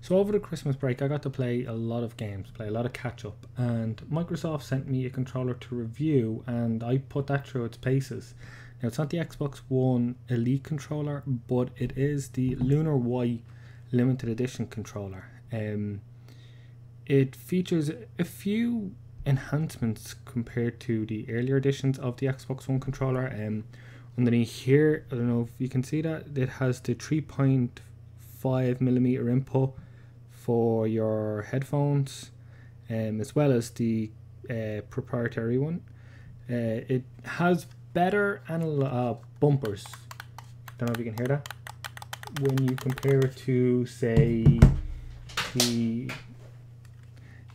So over the Christmas break, I got to play a lot of games, play a lot of catch up, and Microsoft sent me a controller to review, and I put that through its paces. Now it's not the Xbox One Elite controller, but it is the Lunar Y limited edition controller. It features a few enhancements compared to the earlier editions of the Xbox One controller. Underneath here, I don't know if you can see that, it has the 3.5mm input for your headphones, as well as the proprietary one. It has better analog bumpers. Don't know if you can hear that. When you compare it to, say, the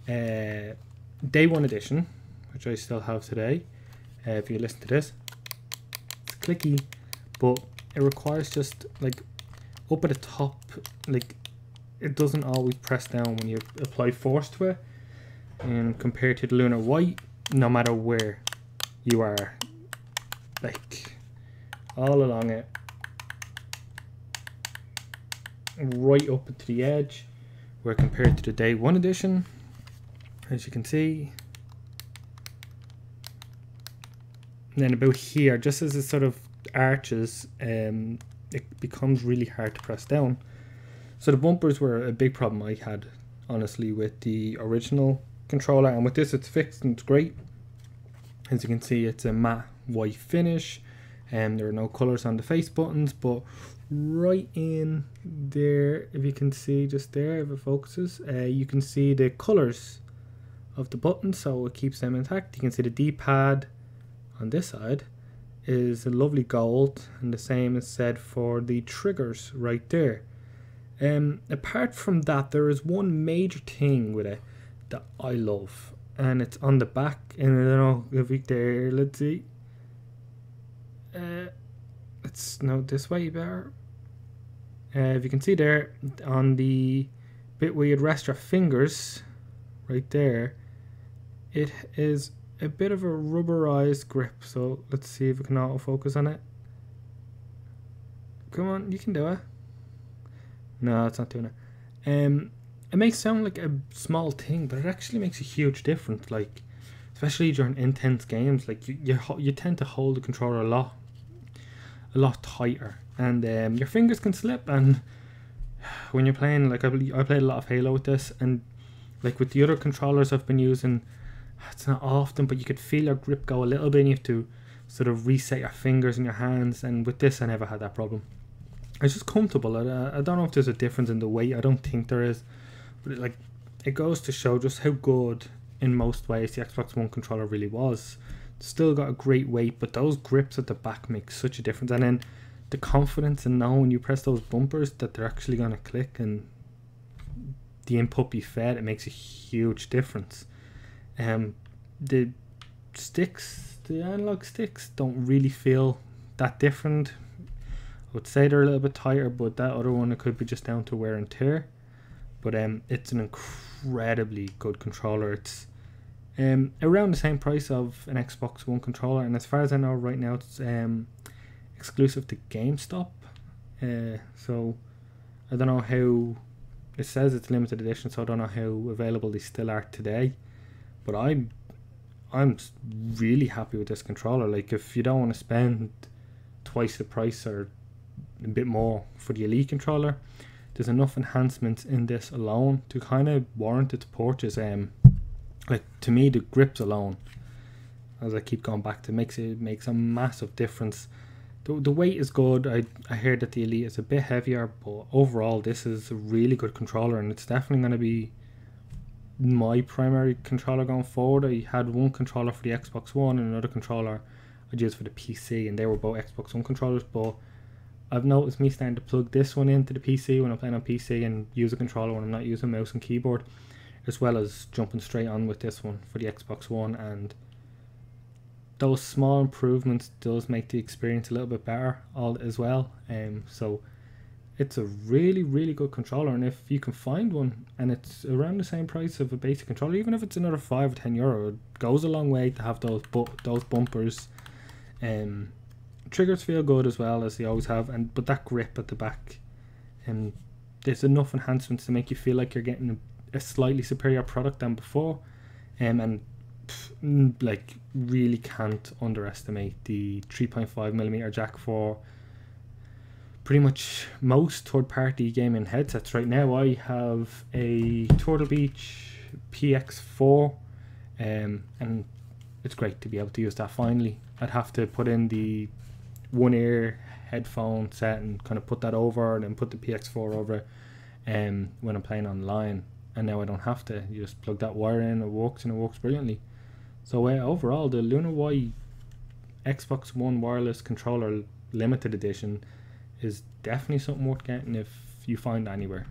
Day 1 edition, which I still have today. If you listen to this, it's clicky, but it requires just like up at the top, like it doesn't always press down when you apply force to it. And compared to the Lunar White, no matter where you are, like all along it, right up to the edge, where compared to the Day 1 edition, as you can see, and then about here, just as it sort of arches, it becomes really hard to press down. So the bumpers were a big problem I had, honestly, with the original controller, and with this it's fixed and it's great. As you can see, it's a matte white finish, and there are no colours on the face buttons, but right in there, if you can see just there, if it focuses, you can see the colours of the buttons, so it keeps them intact. You can see the D-pad on this side is a lovely gold, and the same is said for the triggers right there. Apart from that, there is one major thing with it that I love, and it's on the back, and I don't know if we there, let's see, it's no this way better. If you can see there on the bit where you'd rest your fingers right there, it is a bit of a rubberized grip. So let's see if we can autofocus on it. Come on, you can do it. No, it's not doing it. It may sound like a small thing, but it actually makes a huge difference. Like, especially during intense games, like you tend to hold the controller a lot tighter, and your fingers can slip. And when you're playing, like I played a lot of Halo with this, and like with the other controllers I've been using, it's not often, but you could feel your grip go a little bit, and you have to sort of reset your fingers and your hands. And with this, I never had that problem. It's just comfortable. I don't know if there's a difference in the weight. I don't think there is, but it goes to show just how good in most ways the Xbox One controller really was. It's still got a great weight, but those grips at the back make such a difference. And then the confidence in knowing when you press those bumpers that they're actually going to click and the input be fed, it makes a huge difference. The sticks, the analog sticks, don't really feel that different. I would say they're a little bit tighter, but that other one, it could be just down to wear and tear. But it's an incredibly good controller. It's around the same price of an Xbox One controller, and as far as I know right now, it's exclusive to GameStop. So I don't know how, it says it's limited edition, so I don't know how available they still are today. But I'm really happy with this controller. Like, if you don't want to spend twice the price or a bit more for the Elite controller, there's enough enhancements in this alone to kind of warrant its purchase. Like, to me, the grips alone, as I keep going back to, makes a massive difference. The weight is good. I heard that the Elite is a bit heavier, but overall this is a really good controller, and it's definitely going to be my primary controller going forward. I had one controller for the Xbox One and another controller I'd use for the PC, and they were both Xbox One controllers, but I've noticed me starting to plug this one into the PC when I'm playing on PC and use a controller when I'm not using mouse and keyboard, as well as jumping straight on with this one for the Xbox One, and those small improvements does make the experience a little bit better as well. So it's a really, really good controller, and if you can find one and it's around the same price of a basic controller, even if it's another €5 or €10, it goes a long way to have those bumpers. Triggers feel good as well, as they always have, but that grip at the back there's enough enhancements to make you feel like you're getting a slightly superior product than before. And like really can't underestimate the 3.5mm jack for pretty much most third-party gaming headsets right now. I have a Turtle Beach PX4, and it's great to be able to use that finally. I'd have to put in the one ear headphone set and kind of put that over and then put the PX4 over it when I'm playing online, and now I don't have to. You just plug that wire in, it works, and it works brilliantly. So overall, the Lunar Y Xbox One wireless controller limited edition is definitely something worth getting if you find anywhere.